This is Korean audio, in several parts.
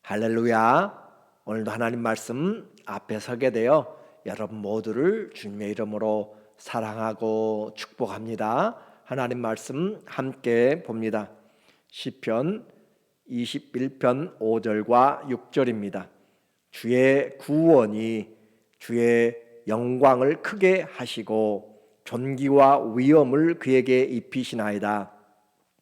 할렐루야. 오늘도 하나님 말씀 앞에 서게 되어 여러분 모두를 주님의 이름으로 사랑하고 축복합니다. 하나님 말씀 함께 봅니다. 시편 21편 5절과 6절입니다. 주의 구원이 주의 영광을 크게 하시고 존귀와 위엄을 그에게 입히시나이다.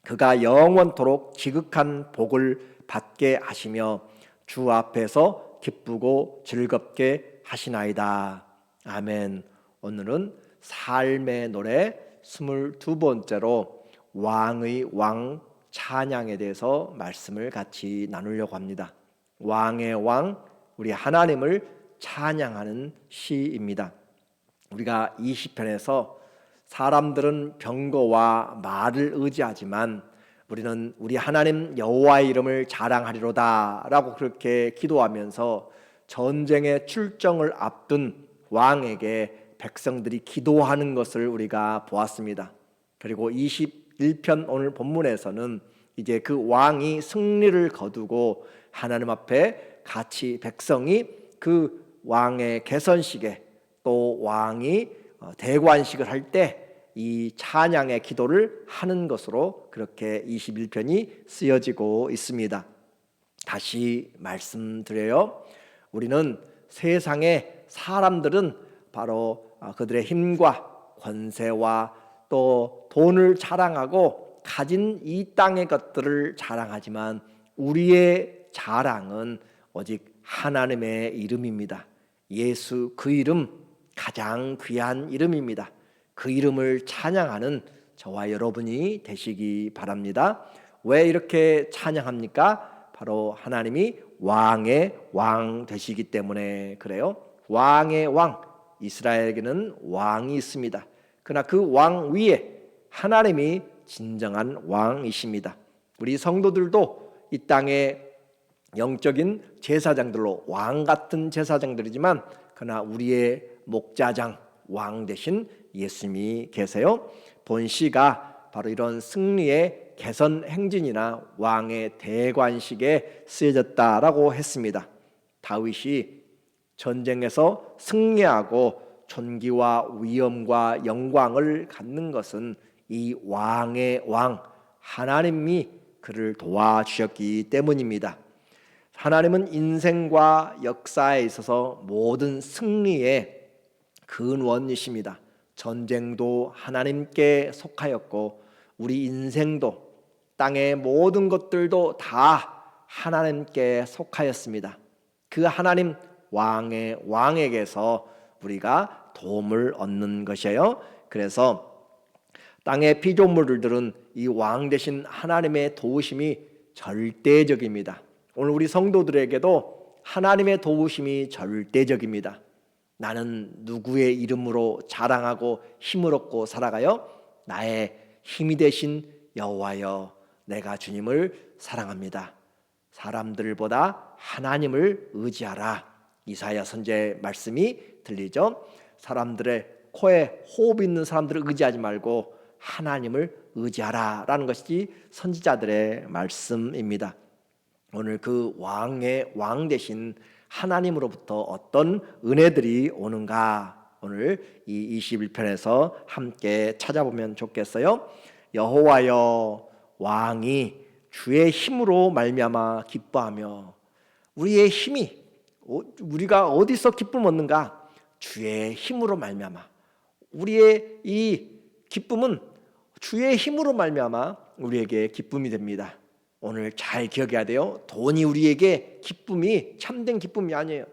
그가 영원토록 지극한 복을 받게 하시며 주 앞에서 기쁘고 즐겁게 하시나이다. 아멘. 오늘은 삶의 노래 22번째로 왕의 왕 찬양에 대해서 말씀을 같이 나누려고 합니다. 왕의 왕, 우리 하나님을 찬양하는 시입니다. 우리가 이 시편에서 사람들은 병거와 말을 의지하지만 우리는 우리 하나님 여호와의 이름을 자랑하리로다 라고 그렇게 기도하면서 전쟁의 출정을 앞둔 왕에게 백성들이 기도하는 것을 우리가 보았습니다. 그리고 21편 오늘 본문에서는 이제 그 왕이 승리를 거두고 하나님 앞에 같이 백성이 그 왕의 개선식에 또 왕이 대관식을 할 때 이 찬양의 기도를 하는 것으로 그렇게 21편이 쓰여지고 있습니다. 다시 말씀드려요. 우리는 세상의 사람들은 바로 그들의 힘과 권세와 또 돈을 자랑하고 가진 이 땅의 것들을 자랑하지만 우리의 자랑은 오직 하나님의 이름입니다. 예수 그 이름 가장 귀한 이름입니다. 그 이름을 찬양하는 저와 여러분이 되시기 바랍니다. 왜 이렇게 찬양합니까? 바로 하나님이 왕의 왕 되시기 때문에 그래요. 왕의 왕, 이스라엘에게는 왕이 있습니다. 그러나 그 왕 위에 하나님이 진정한 왕이십니다. 우리 성도들도 이 땅에 영적인 제사장들로 왕 같은 제사장들이지만 그러나 우리의 목자장 왕 대신 예수님이 계세요. 본 시가 바로 이런 승리의 개선 행진이나 왕의 대관식에 쓰여졌다라고 했습니다. 다윗이 전쟁에서 승리하고 존귀와 위엄과 영광을 갖는 것은 이 왕의 왕 하나님이 그를 도와주셨기 때문입니다. 하나님은 인생과 역사에 있어서 모든 승리의 근원이십니다. 전쟁도 하나님께 속하였고 우리 인생도 땅의 모든 것들도 다 하나님께 속하였습니다. 그 하나님 왕의 왕에게서 우리가 도움을 얻는 것이에요. 그래서 땅의 피조물들은 이 왕 되신 하나님의 도우심이 절대적입니다. 오늘 우리 성도들에게도 하나님의 도우심이 절대적입니다. 나는 누구의 이름으로 자랑하고 힘을 얻고 살아가요? 나의 힘이 되신 여호와여, 내가 주님을 사랑합니다. 사람들보다 하나님을 의지하라. 이사야 선지자의 말씀이 들리죠? 사람들의 코에 호흡 있는 사람들을 의지하지 말고 하나님을 의지하라 라는 것이 선지자들의 말씀입니다. 오늘 그 왕의 왕 되신 하나님으로부터 어떤 은혜들이 오는가 오늘 이 21편에서 함께 찾아보면 좋겠어요. 여호와여, 왕이 주의 힘으로 말미암아 기뻐하며. 우리의 힘이 우리가 어디서 기쁨을 얻는가? 주의 힘으로 말미암아. 우리의 이 기쁨은 주의 힘으로 말미암아 우리에게 기쁨이 됩니다. 오늘 잘 기억해야 돼요. 돈이 우리에게 기쁨이 참된 기쁨이 아니에요.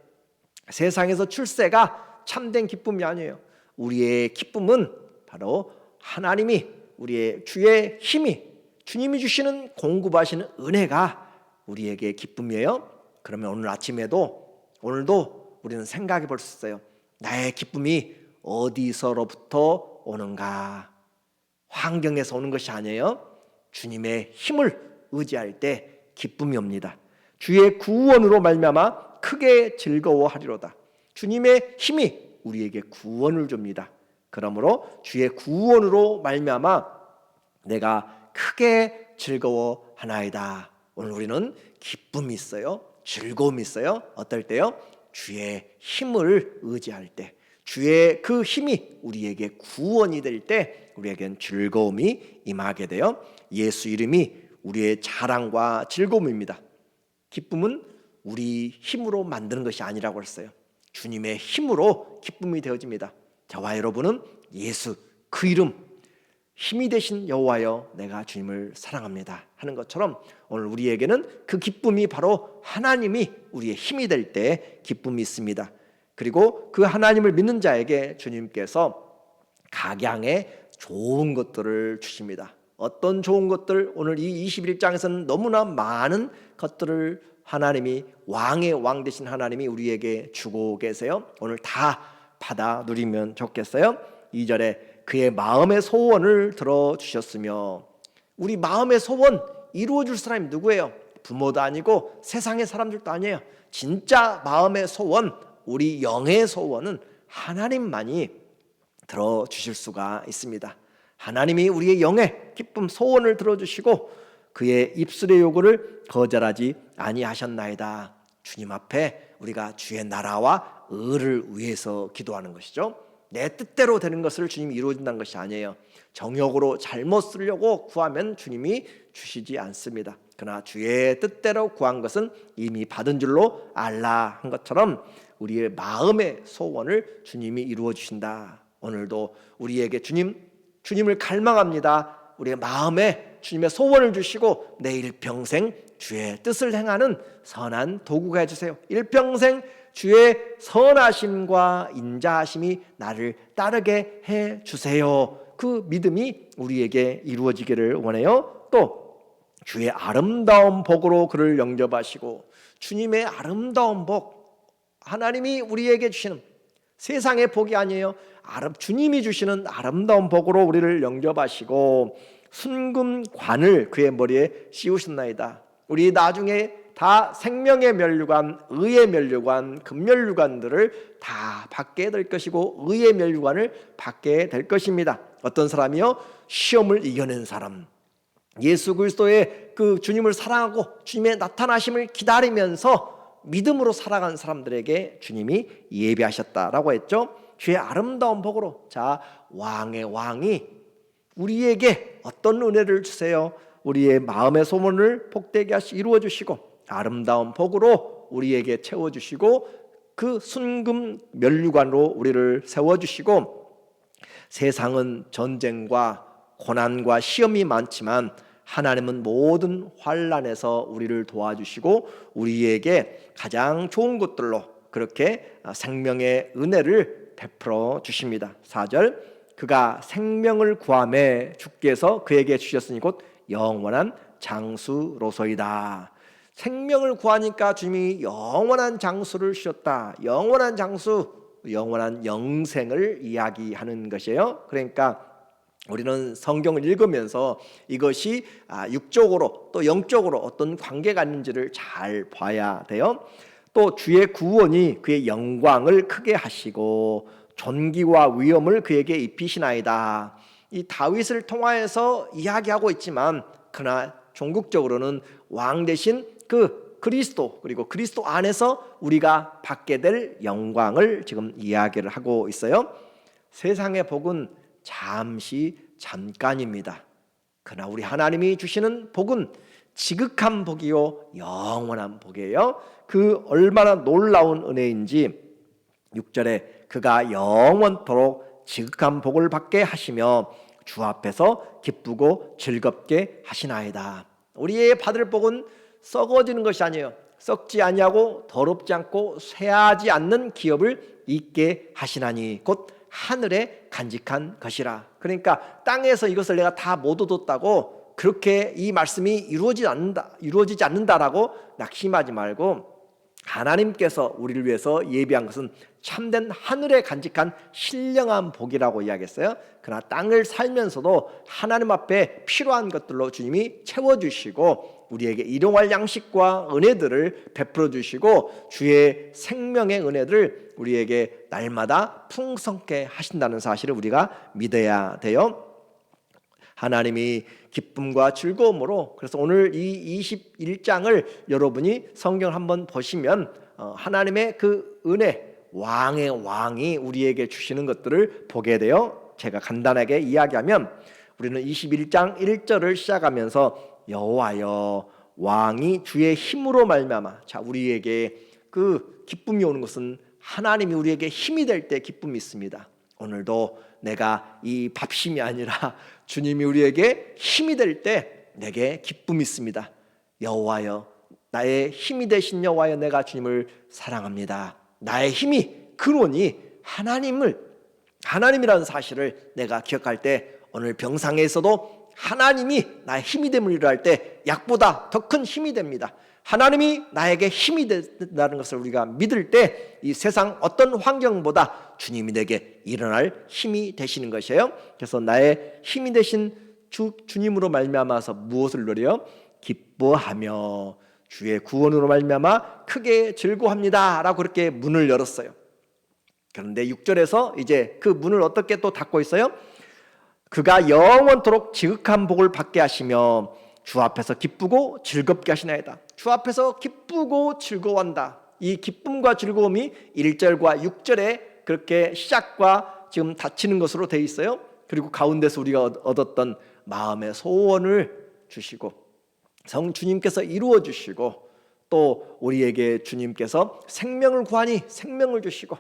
세상에서 출세가 참된 기쁨이 아니에요. 우리의 기쁨은 바로 하나님이 우리의 주의 힘이 주님이 주시는 공급하시는 은혜가 우리에게 기쁨이에요. 그러면 오늘 아침에도 오늘도 우리는 생각해 볼 수 있어요. 나의 기쁨이 어디서로부터 오는가? 환경에서 오는 것이 아니에요. 주님의 힘을 의지할 때 기쁨이 옵니다. 주의 구원으로 말미암아 크게 즐거워하리로다. 주님의 힘이 우리에게 구원을 줍니다. 그러므로 주의 구원으로 말미암아 내가 크게 즐거워하나이다. 오늘 우리는 기쁨이 있어요. 즐거움이 있어요. 어떨 때요? 주의 힘을 의지할 때, 주의 그 힘이 우리에게 구원이 될 때 우리에겐 즐거움이 임하게 돼요. 예수 이름이 우리의 자랑과 즐거움입니다. 기쁨은 우리 힘으로 만드는 것이 아니라고 했어요. 주님의 힘으로 기쁨이 되어집니다. 저와 여러분은 예수 그 이름, 힘이 되신 여호와여 내가 주님을 사랑합니다 하는 것처럼 오늘 우리에게는 그 기쁨이 바로 하나님이 우리의 힘이 될 때 기쁨이 있습니다. 그리고 그 하나님을 믿는 자에게 주님께서 각양의 좋은 것들을 주십니다. 어떤 좋은 것들? 오늘 이 21장에서는 너무나 많은 것들을 하나님이 왕의 왕 되신 하나님이 우리에게 주고 계세요. 오늘 다 받아 누리면 좋겠어요. 2절에 그의 마음의 소원을 들어주셨으며, 우리 마음의 소원 이루어줄 사람이 누구예요? 부모도 아니고 세상의 사람들도 아니에요. 진짜 마음의 소원, 우리 영의 소원은 하나님만이 들어주실 수가 있습니다. 하나님이 우리의 영의 기쁨 소원을 들어주시고 그의 입술의 요구를 거절하지 아니하셨나이다. 주님 앞에 우리가 주의 나라와 의를 위해서 기도하는 것이죠. 내 뜻대로 되는 것을 주님이 이루어진다는 것이 아니에요. 정욕으로 잘못 쓰려고 구하면 주님이 주시지 않습니다. 그러나 주의 뜻대로 구한 것은 이미 받은 줄로 알라 한 것처럼 우리의 마음의 소원을 주님이 이루어 주신다. 오늘도 우리에게 주님을 갈망합니다. 우리의 마음에 주님의 소원을 주시고 내 일평생 주의 뜻을 행하는 선한 도구가 해주세요. 일평생 주의 선하심과 인자하심이 나를 따르게 해주세요. 그 믿음이 우리에게 이루어지기를 원해요. 또 주의 아름다운 복으로 그를 영접하시고, 주님의 아름다운 복, 하나님이 우리에게 주시는 세상의 복이 아니에요. 주님이 주시는 아름다운 복으로 우리를 영접하시고 순금관을 그의 머리에 씌우셨나이다. 우리 나중에 다 생명의 면류관, 의의 면류관, 금면류관들을 다 받게 될 것이고 의의 면류관을 받게 될 것입니다. 어떤 사람이요? 시험을 이겨낸 사람, 예수 그리스도의 그 주님을 사랑하고 주님의 나타나심을 기다리면서 믿음으로 살아간 사람들에게 주님이 예비하셨다라고 했죠. 주의 아름다운 복으로, 자, 왕의 왕이 우리에게 어떤 은혜를 주세요? 우리의 마음의 소원을 복되게 이루어 주시고 아름다운 복으로 우리에게 채워주시고 그 순금 면류관으로 우리를 세워주시고, 세상은 전쟁과 고난과 시험이 많지만 하나님은 모든 환난에서 우리를 도와주시고 우리에게 가장 좋은 것들로 그렇게 생명의 은혜를 베풀어 주십니다. 4절 그가 생명을 구하매 주께서 그에게 주셨으니 곧 영원한 장수로소이다. 생명을 구하니까 주님이 영원한 장수를 주셨다. 영원한 장수, 영원한 영생을 이야기하는 것이에요. 그러니까 우리는 성경을 읽으면서 이것이 육적으로 또 영적으로 어떤 관계가 있는지를 잘 봐야 돼요. 또 주의 구원이 그의 영광을 크게 하시고 존귀와 위엄을 그에게 입히시나이다. 이 다윗을 통하여서 이야기하고 있지만 그러나 종국적으로는 왕 대신 그 그리스도, 그리고 그리스도 안에서 우리가 받게 될 영광을 지금 이야기를 하고 있어요. 세상의 복은 잠깐입니다. 그러나 우리 하나님이 주시는 복은 지극한 복이요 영원한 복이에요. 그 얼마나 놀라운 은혜인지 6절에 그가 영원토록 지극한 복을 받게 하시며 주 앞에서 기쁘고 즐겁게 하시나이다. 우리의 받을 복은 썩어지는 것이 아니에요. 썩지 아니하고 더럽지 않고 쇠하지 않는 기업을 잊게 하시나니 곧 하늘에 간직한 것이라. 그러니까 땅에서 이것을 내가 다 못 얻었다고 그렇게 이 말씀이 이루어지지 않는다라고 낙심하지 말고, 하나님께서 우리를 위해서 예비한 것은 참된 하늘에 간직한 신령한 복이라고 이야기했어요. 그러나 땅을 살면서도 하나님 앞에 필요한 것들로 주님이 채워주시고 우리에게 일용할 양식과 은혜들을 베풀어 주시고 주의 생명의 은혜들을 우리에게 날마다 풍성케 하신다는 사실을 우리가 믿어야 돼요. 하나님이 기쁨과 즐거움으로, 그래서 오늘 이 21장을 여러분이 성경을 한번 보시면 하나님의 그 은혜, 왕의 왕이 우리에게 주시는 것들을 보게 돼요. 제가 간단하게 이야기하면 우리는 21장 1절을 시작하면서 여호와여 왕이 주의 힘으로 말미암아. 자, 우리에게 그 기쁨이 오는 것은 하나님이 우리에게 힘이 될 때 기쁨이 있습니다. 오늘도 내가 이 밥심이 아니라 주님이 우리에게 힘이 될 때 내게 기쁨이 있습니다. 여호와여 나의 힘이 되신 여호와여 내가 주님을 사랑합니다. 나의 힘이 근원이 하나님이라는 사실을 내가 기억할 때 오늘 병상에서도 하나님이 나의 힘이 됨을 일어날 때 약보다 더 큰 힘이 됩니다. 하나님이 나에게 힘이 된다는 것을 우리가 믿을 때 이 세상 어떤 환경보다 주님이 내게 일어날 힘이 되시는 것이에요. 그래서 나의 힘이 되신 주님으로 말미암아서 무엇을 누려요? 기뻐하며 주의 구원으로 말미암아 크게 즐거워합니다 라고 그렇게 문을 열었어요. 그런데 6절에서 이제 그 문을 어떻게 또 닫고 있어요? 그가 영원토록 지극한 복을 받게 하시며 주 앞에서 기쁘고 즐겁게 하시나이다. 주 앞에서 기쁘고 즐거워한다. 이 기쁨과 즐거움이 1절과 6절에 그렇게 시작과 지금 닫히는 것으로 되어 있어요. 그리고 가운데서 우리가 얻었던 마음의 소원을 주시고 주님께서 이루어 주시고 또 우리에게 주님께서 생명을 구하니 생명을 주시고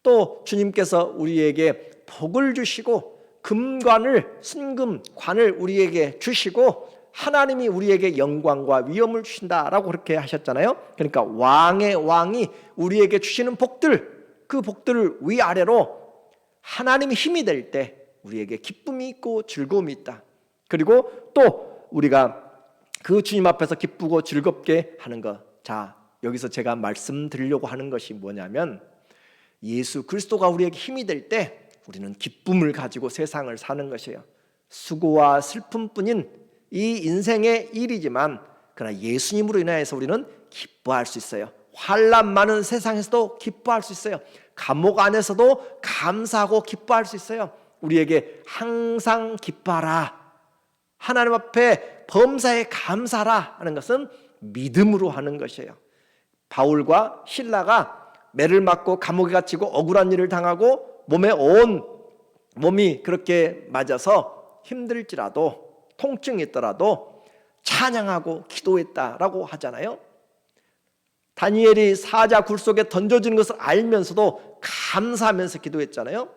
또 주님께서 우리에게 복을 주시고 금관을 순금관을 우리에게 주시고 하나님이 우리에게 영광과 위엄을 주신다라고 그렇게 하셨잖아요. 그러니까 왕의 왕이 우리에게 주시는 복들, 그 복들을 위아래로 하나님이 힘이 될 때 우리에게 기쁨이 있고 즐거움이 있다. 그리고 또 우리가 그 주님 앞에서 기쁘고 즐겁게 하는 것. 자, 여기서 제가 말씀드리려고 하는 것이 뭐냐면 예수 그리스도가 우리에게 힘이 될 때 우리는 기쁨을 가지고 세상을 사는 것이에요. 수고와 슬픔뿐인 이 인생의 일이지만 그러나 예수님으로 인하여서 우리는 기뻐할 수 있어요. 환난 많은 세상에서도 기뻐할 수 있어요. 감옥 안에서도 감사하고 기뻐할 수 있어요. 우리에게 항상 기뻐하라, 하나님 앞에 범사에 감사하라 하는 것은 믿음으로 하는 것이에요. 바울과 실라가 매를 맞고 감옥에 갇히고 억울한 일을 당하고 몸이 그렇게 맞아서 힘들지라도 통증이 있더라도 찬양하고 기도했다라고 하잖아요. 다니엘이 사자 굴 속에 던져지는 것을 알면서도 감사하면서 기도했잖아요.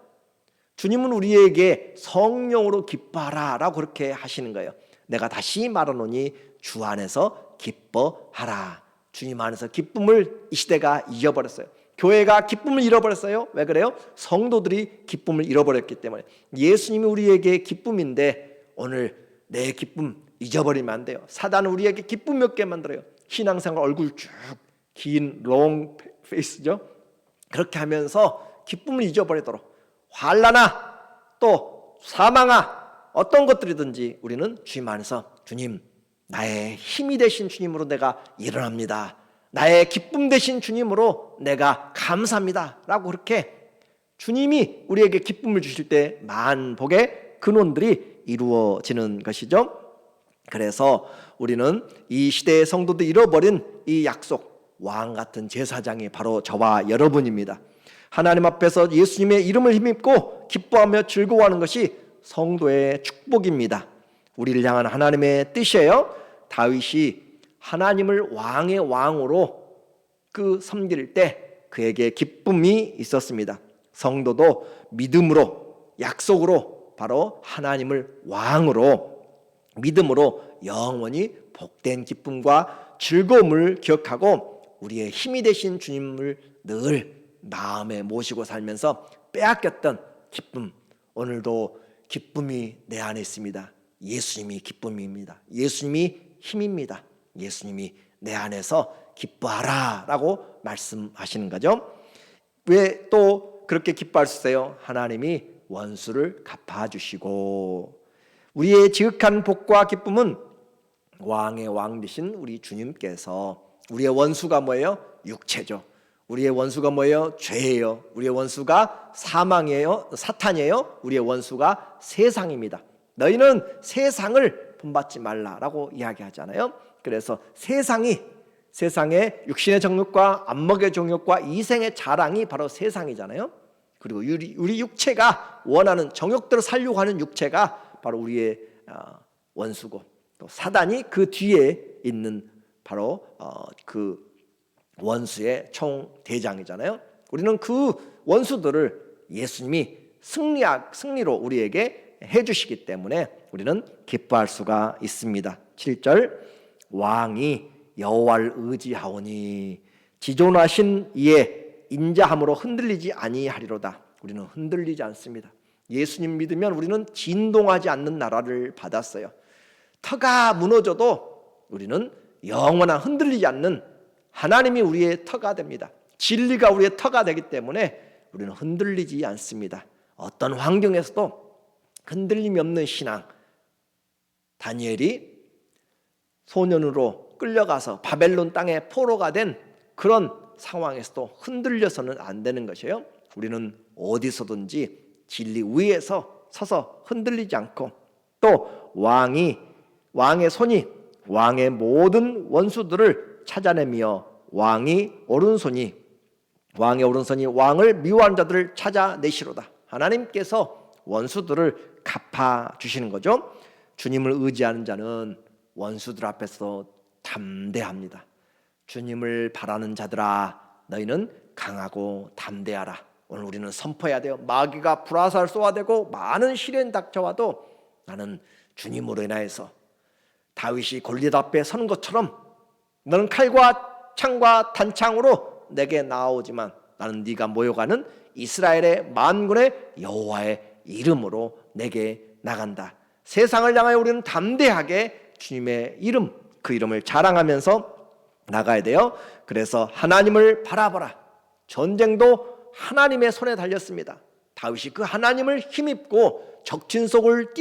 주님은 우리에게 성령으로 기뻐하라 라고 그렇게 하시는 거예요. 내가 다시 말하노니 주 안에서 기뻐하라. 주님 안에서 기쁨을 이 시대가 잊어버렸어요. 교회가 기쁨을 잃어버렸어요. 왜 그래요? 성도들이 기쁨을 잃어버렸기 때문에. 예수님이 우리에게 기쁨인데 오늘 내 기쁨 잊어버리면 안 돼요. 사단은 우리에게 기쁨 몇 개 만들어요. 신앙생활 얼굴 쭉 긴 롱 페이스죠. 그렇게 하면서 기쁨을 잊어버리도록 환난아 또 사망아 어떤 것들이든지 우리는 주님 안에서 주님 나의 힘이 되신 주님으로 내가 일어납니다. 나의 기쁨 되신 주님으로 내가 감사합니다 라고 그렇게 주님이 우리에게 기쁨을 주실 때 만복의 근원들이 이루어지는 것이죠. 그래서 우리는 이 시대의 성도들이 잃어버린 이 약속, 왕 같은 제사장이 바로 저와 여러분입니다. 하나님 앞에서 예수님의 이름을 힘입고 기뻐하며 즐거워하는 것이 성도의 축복입니다. 우리를 향한 하나님의 뜻이에요. 다윗이 하나님을 왕의 왕으로 섬길 때 그에게 기쁨이 있었습니다. 성도도 믿음으로 약속으로 바로 하나님을 왕으로 믿음으로 영원히 복된 기쁨과 즐거움을 기억하고 우리의 힘이 되신 주님을 늘 마음에 모시고 살면서 빼앗겼던 기쁨, 오늘도 기쁨이 내 안에 있습니다. 예수님이 기쁨입니다. 예수님이 힘입니다. 예수님이 내 안에서 기뻐하라 라고 말씀하시는 거죠. 왜 또 그렇게 기뻐할 수 있어요? 하나님이 원수를 갚아주시고 우리의 지극한 복과 기쁨은 왕의 왕 되신 우리 주님께서 우리의 원수가 뭐예요? 육체죠. 우리의 원수가 뭐예요? 죄예요. 우리의 원수가 사망이에요. 사탄이에요. 우리의 원수가 세상입니다. 너희는 세상을 본받지 말라라고 이야기하잖아요. 그래서 세상의 육신의 정욕과 안목의 정욕과 이생의 자랑이 바로 세상이잖아요. 그리고 우리 육체가 원하는 정욕대로 살려고 하는 육체가 바로 우리의 원수고, 또 사단이 그 뒤에 있는 바로 그 원수의 총대장이잖아요. 우리는 그 원수들을 예수님이 승리로 우리에게 해주시기 때문에 우리는 기뻐할 수가 있습니다. 7절, 왕이 여호와를 의지하오니 지존하신 이의 인자함으로 흔들리지 아니하리로다. 우리는 흔들리지 않습니다. 예수님 믿으면 우리는 진동하지 않는 나라를 받았어요. 터가 무너져도 우리는 영원한 흔들리지 않는 하나님이 우리의 터가 됩니다. 진리가 우리의 터가 되기 때문에 우리는 흔들리지 않습니다. 어떤 환경에서도 흔들림이 없는 신앙. 다니엘이 소년으로 끌려가서 바벨론 땅에 포로가 된 그런 상황에서도 흔들려서는 안 되는 것이에요. 우리는 어디서든지 진리 위에서 서서 흔들리지 않고, 또 왕의 손이 왕의 모든 원수들을 찾아내며 왕의 오른손이 왕을 미워하는 자들을 찾아내시로다. 하나님께서 원수들을 갚아주시는 거죠. 주님을 의지하는 자는 원수들 앞에서 담대합니다. 주님을 바라는 자들아, 너희는 강하고 담대하라. 오늘 우리는 선포해야 돼요. 마귀가 불화살 쏘아대고 많은 시련 닥쳐와도 나는 주님으로 인하여서 다윗이 골리앗 앞에 서는 것처럼 너는 칼과 창과 단창으로 내게 나오지만 나는 네가 모여가는 이스라엘의 만군의 여호와의 이름으로 내게 나간다. 세상을 향하여 우리는 담대하게 주님의 이름, 그 이름을 자랑하면서 나가야 돼요. 그래서 하나님을 바라보라. 전쟁도 하나님의 손에 달렸습니다. 다윗이 그 하나님을 힘입고 적진속을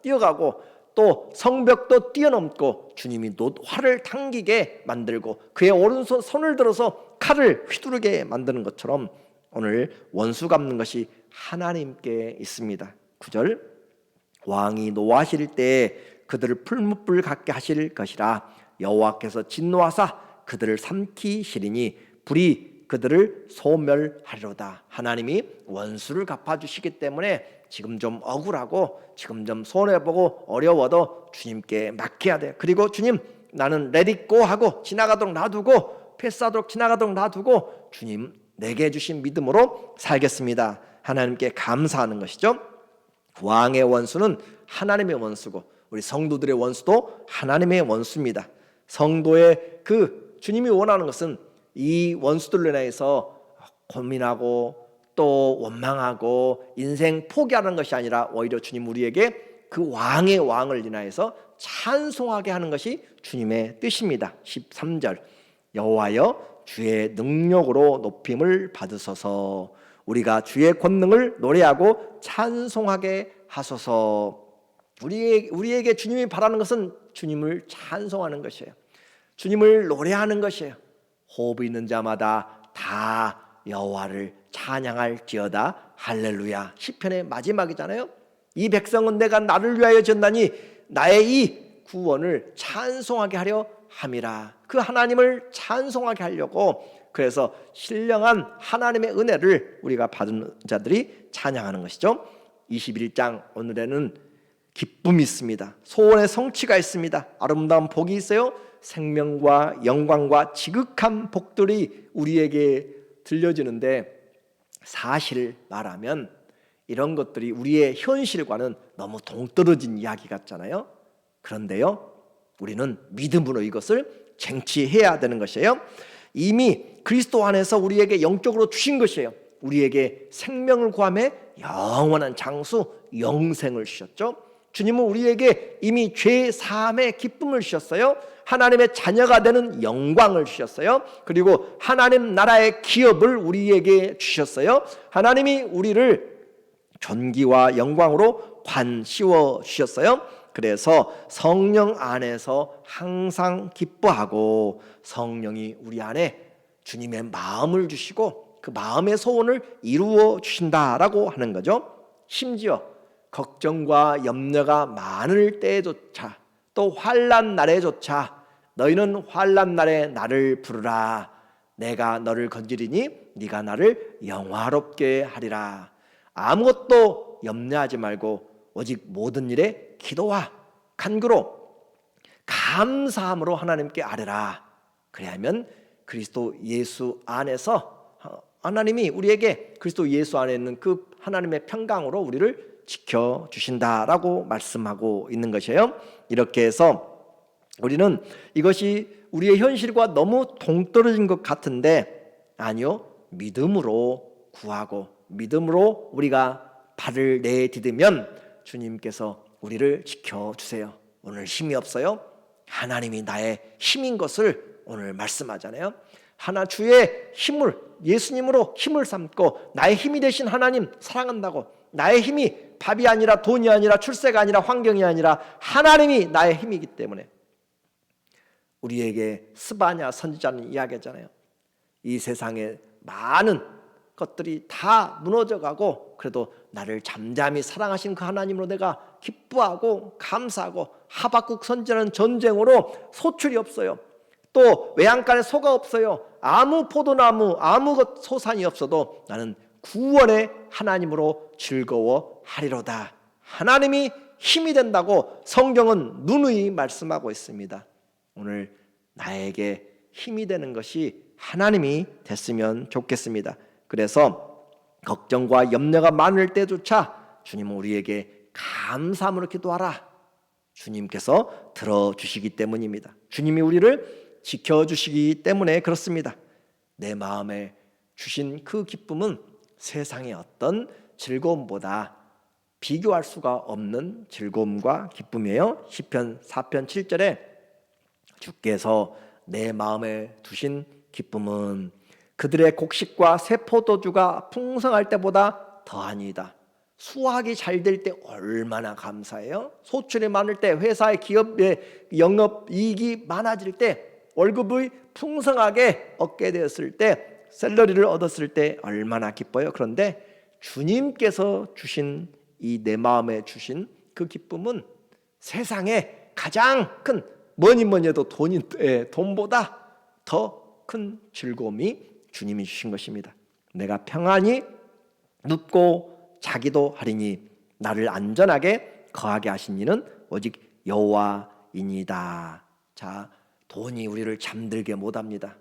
뛰어가고 또 성벽도 뛰어넘고 주님이 활을 당기게 만들고 그의 오른손 손을 들어서 칼을 휘두르게 만드는 것처럼 오늘 원수 갚는 것이 하나님께 있습니다. 9절, 왕이 노하실 때에 그들을 풀무불 같게 하실 것이라. 여호와께서 진노하사 그들을 삼키시리니 불이 그들을 소멸하리로다. 하나님이 원수를 갚아주시기 때문에 지금 좀 억울하고 지금 좀 손해보고 어려워도 주님께 맡겨야 돼요. 그리고 주님, 나는 let it go 하고 지나가도록 놔두고, 패스하도록 지나가도록 놔두고 주님 내게 주신 믿음으로 살겠습니다. 하나님께 감사하는 것이죠. 왕의 원수는 하나님의 원수고 우리 성도들의 원수도 하나님의 원수입니다. 성도의 주님이 원하는 것은 이 원수들로 인해서 고민하고 또 원망하고 인생 포기하는 것이 아니라 오히려 주님 우리에게 그 왕의 왕을 인하여서 찬송하게 하는 것이 주님의 뜻입니다. 13절, 여호와여 주의 능력으로 높임을 받으소서. 우리가 주의 권능을 노래하고 찬송하게 하소서. 우리에게 주님이 바라는 것은 주님을 찬송하는 것이에요. 주님을 노래하는 것이에요. 호흡 있는 자마다 다 여호와를 찬양할지어다. 할렐루야. 시편의 마지막이잖아요. 이 백성은 내가 나를 위하여 지었나니 나의 이 구원을 찬송하게 하려 함이라. 그 하나님을 찬송하게 하려고, 그래서 신령한 하나님의 은혜를 우리가 받은 자들이 찬양하는 것이죠. 21장 오늘에는 기쁨이 있습니다. 소원의 성취가 있습니다. 아름다운 복이 있어요. 생명과 영광과 지극한 복들이 우리에게 들려지는데, 사실 말하면 이런 것들이 우리의 현실과는 너무 동떨어진 이야기 같잖아요. 그런데요, 우리는 믿음으로 이것을 쟁취해야 되는 것이에요. 이미 그리스도 안에서 우리에게 영적으로 주신 것이에요. 우리에게 생명을 구하며 영원한 장수 영생을 주셨죠. 주님은 우리에게 이미 죄 사함의 기쁨을 주셨어요. 하나님의 자녀가 되는 영광을 주셨어요. 그리고 하나님 나라의 기업을 우리에게 주셨어요. 하나님이 우리를 존귀와 영광으로 관씌워 주셨어요. 그래서 성령 안에서 항상 기뻐하고, 성령이 우리 안에 주님의 마음을 주시고 그 마음의 소원을 이루어 주신다라고 하는 거죠. 심지어 걱정과 염려가 많을 때조차 또 환난 날에조차 너희는 환난 날에 나를 부르라. 내가 너를 건지리니 네가 나를 영화롭게 하리라. 아무것도 염려하지 말고 오직 모든 일에 기도와 간구로 감사함으로 하나님께 아뢰라. 그래야면 그리스도 예수 안에서 하나님이 우리에게 그리스도 예수 안에 있는 그 하나님의 평강으로 우리를 지켜주신다라고 말씀하고 있는 것이에요. 이렇게 해서 우리는 이것이 우리의 현실과 너무 동떨어진 것 같은데 아니요, 믿음으로 구하고 믿음으로 우리가 발을 내디디면 주님께서 우리를 지켜주세요. 오늘 힘이 없어요? 하나님이 나의 힘인 것을 오늘 말씀하잖아요. 주의 힘을 예수님으로 힘을 삼고 나의 힘이 되신 하나님 사랑한다고, 나의 힘이 밥이 아니라 돈이 아니라 출세가 아니라 환경이 아니라 하나님이 나의 힘이기 때문에 우리에게 스바냐 선지자는 이야기하잖아요. 이 세상에 많은 것들이 다 무너져가고 그래도 나를 잠잠히 사랑하신 그 하나님으로 내가 기뻐하고 감사하고, 하박국 선지자는 전쟁으로 소출이 없어요. 또 외양간에 소가 없어요. 아무 포도나무 아무 소산이 없어도 나는 구원의 하나님으로 즐거워하리로다. 하나님이 힘이 된다고 성경은 누누이 말씀하고 있습니다. 오늘 나에게 힘이 되는 것이 하나님이 됐으면 좋겠습니다. 그래서 걱정과 염려가 많을 때조차 주님은 우리에게 감사함으로 기도하라. 주님께서 들어주시기 때문입니다. 주님이 우리를 지켜주시기 때문에 그렇습니다. 내 마음에 주신 그 기쁨은 세상의 어떤 즐거움보다 비교할 수가 없는 즐거움과 기쁨이에요. 시편 4편 7절에 주께서 내 마음에 두신 기쁨은 그들의 곡식과 새 포도주가 풍성할 때보다 더하니이다. 수확이 잘 될 때 얼마나 감사해요. 소출이 많을 때, 회사의 기업의 영업이익이 많아질 때, 월급이 풍성하게 얻게 되었을 때, 샐러리를 얻었을 때 얼마나 기뻐요. 그런데 주님께서 주신 이 내 마음에 주신 그 기쁨은 세상에 가장 큰, 뭐니 해도 돈보다 더 큰 즐거움이 주님이 주신 것입니다. 내가 평안히 눕고 자기도 하리니 나를 안전하게 거하게 하신 이는 오직 여호와이니이다. 자, 돈이 우리를 잠들게 못합니다.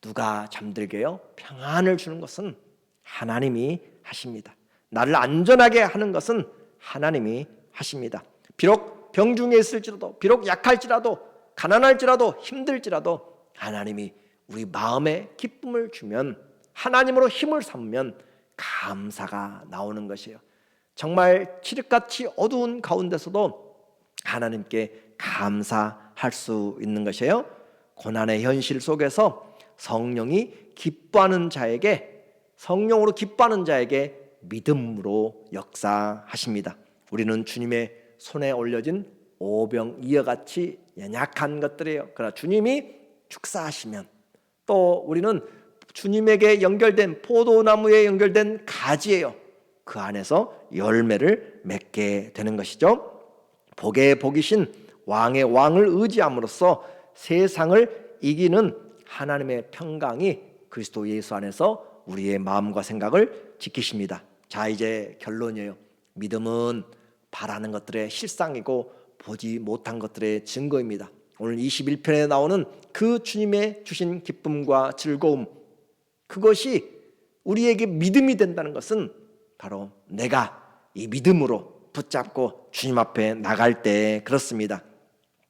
누가 잠들게요? 평안을 주는 것은 하나님이 하십니다. 나를 안전하게 하는 것은 하나님이 하십니다. 비록 병중에 있을지라도, 비록 약할지라도, 가난할지라도, 힘들지라도 하나님이 우리 마음에 기쁨을 주면, 하나님으로 힘을 삼으면 감사가 나오는 것이에요. 정말 칠흑같이 어두운 가운데서도 하나님께 감사할 수 있는 것이에요. 고난의 현실 속에서 성령이 기뻐하는 자에게, 성령으로 기뻐하는 자에게 믿음으로 역사하십니다. 우리는 주님의 손에 올려진 오병이어같이 연약한 것들이에요. 그러나 주님이 축사하시면 또 우리는 주님에게 연결된 포도나무에 연결된 가지예요. 그 안에서 열매를 맺게 되는 것이죠. 복의 복이신 왕의 왕을 의지함으로써 세상을 이기는 하나님의 평강이 그리스도 예수 안에서 우리의 마음과 생각을 지키십니다. 자, 이제 결론이에요. 믿음은 바라는 것들의 실상이고 보지 못한 것들의 증거입니다. 오늘 21편에 나오는 그 주님의 주신 기쁨과 즐거움, 그것이 우리에게 믿음이 된다는 것은 바로 내가 이 믿음으로 붙잡고 주님 앞에 나갈 때 그렇습니다.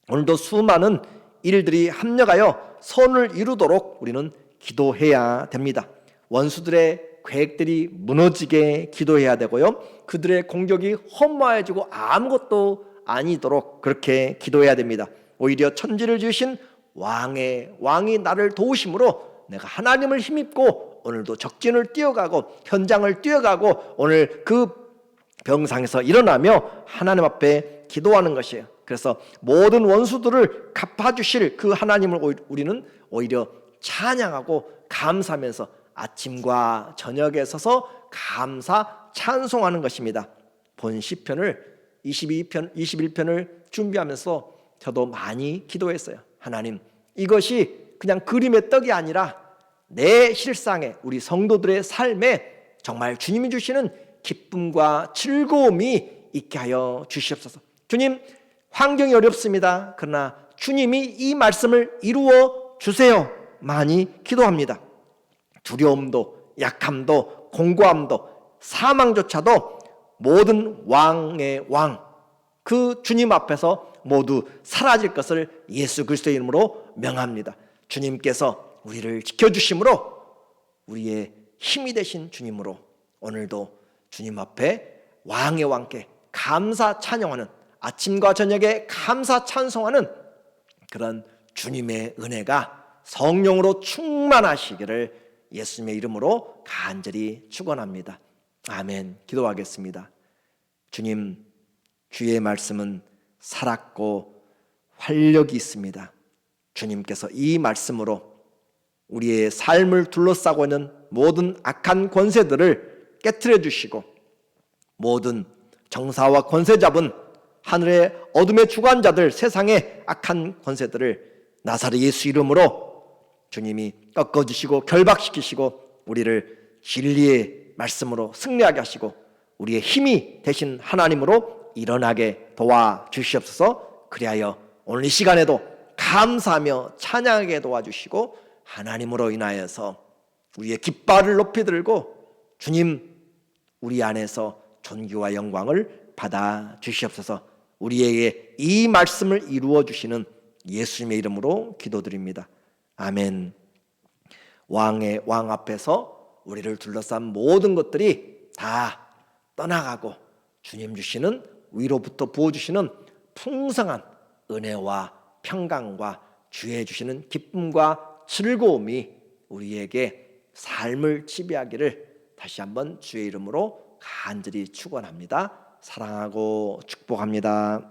오늘도 수많은 일들이 합력하여 선을 이루도록 우리는 기도해야 됩니다. 원수들의 계획들이 무너지게 기도해야 되고요. 그들의 공격이 허무해지고 아무것도 아니도록 그렇게 기도해야 됩니다. 오히려 천지를 지으신 왕이 나를 도우심으로 내가 하나님을 힘입고 오늘도 적진을 뛰어가고 현장을 뛰어가고 오늘 그 병상에서 일어나며 하나님 앞에 기도하는 것이에요. 그래서 모든 원수들을 갚아주실 그 하나님을 우리는 오히려 찬양하고 감사하면서 아침과 저녁에 서서 감사 찬송하는 것입니다. 본 시편을 22편, 21편을 준비하면서 저도 많이 기도했어요. 하나님, 이것이 그냥 그림의 떡이 아니라 내 실상에, 우리 성도들의 삶에 정말 주님이 주시는 기쁨과 즐거움이 있게 하여 주시옵소서. 주님, 환경이 어렵습니다. 그러나 주님이 이 말씀을 이루어 주세요. 많이 기도합니다. 두려움도, 약함도, 공고함도, 사망조차도 모든 왕의 왕, 그 주님 앞에서 모두 사라질 것을 예수 그리스도의 이름으로 명합니다. 주님께서 우리를 지켜주심으로, 우리의 힘이 되신 주님으로 오늘도 주님 앞에 왕의 왕께 감사 찬양하는, 아침과 저녁에 감사 찬송하는 그런 주님의 은혜가 성령으로 충만하시기를 예수님의 이름으로 간절히 축원합니다. 아멘. 기도하겠습니다. 주님, 주의 말씀은 살았고 활력이 있습니다. 주님께서 이 말씀으로 우리의 삶을 둘러싸고 있는 모든 악한 권세들을 깨트려 주시고, 모든 정사와 권세 잡은 하늘의 어둠의 주관자들, 세상의 악한 권세들을 나사렛 예수 이름으로 주님이 꺾어주시고 결박시키시고 우리를 진리의 말씀으로 승리하게 하시고 우리의 힘이 되신 하나님으로 일어나게 도와주시옵소서. 그리하여 오늘 이 시간에도 감사하며 찬양하게 도와주시고 하나님으로 인하여서 우리의 깃발을 높이 들고 주님, 우리 안에서 존귀와 영광을 받아 주시옵소서. 우리에게 이 말씀을 이루어 주시는 예수님의 이름으로 기도드립니다. 아멘. 왕의 왕 앞에서 우리를 둘러싼 모든 것들이 다 떠나가고 주님 주시는, 위로부터 부어주시는 풍성한 은혜와 평강과 주의 주시는 기쁨과 즐거움이 우리에게 삶을 지배하기를 다시 한번 주의 이름으로 간절히 축원합니다. 사랑하고 축복합니다.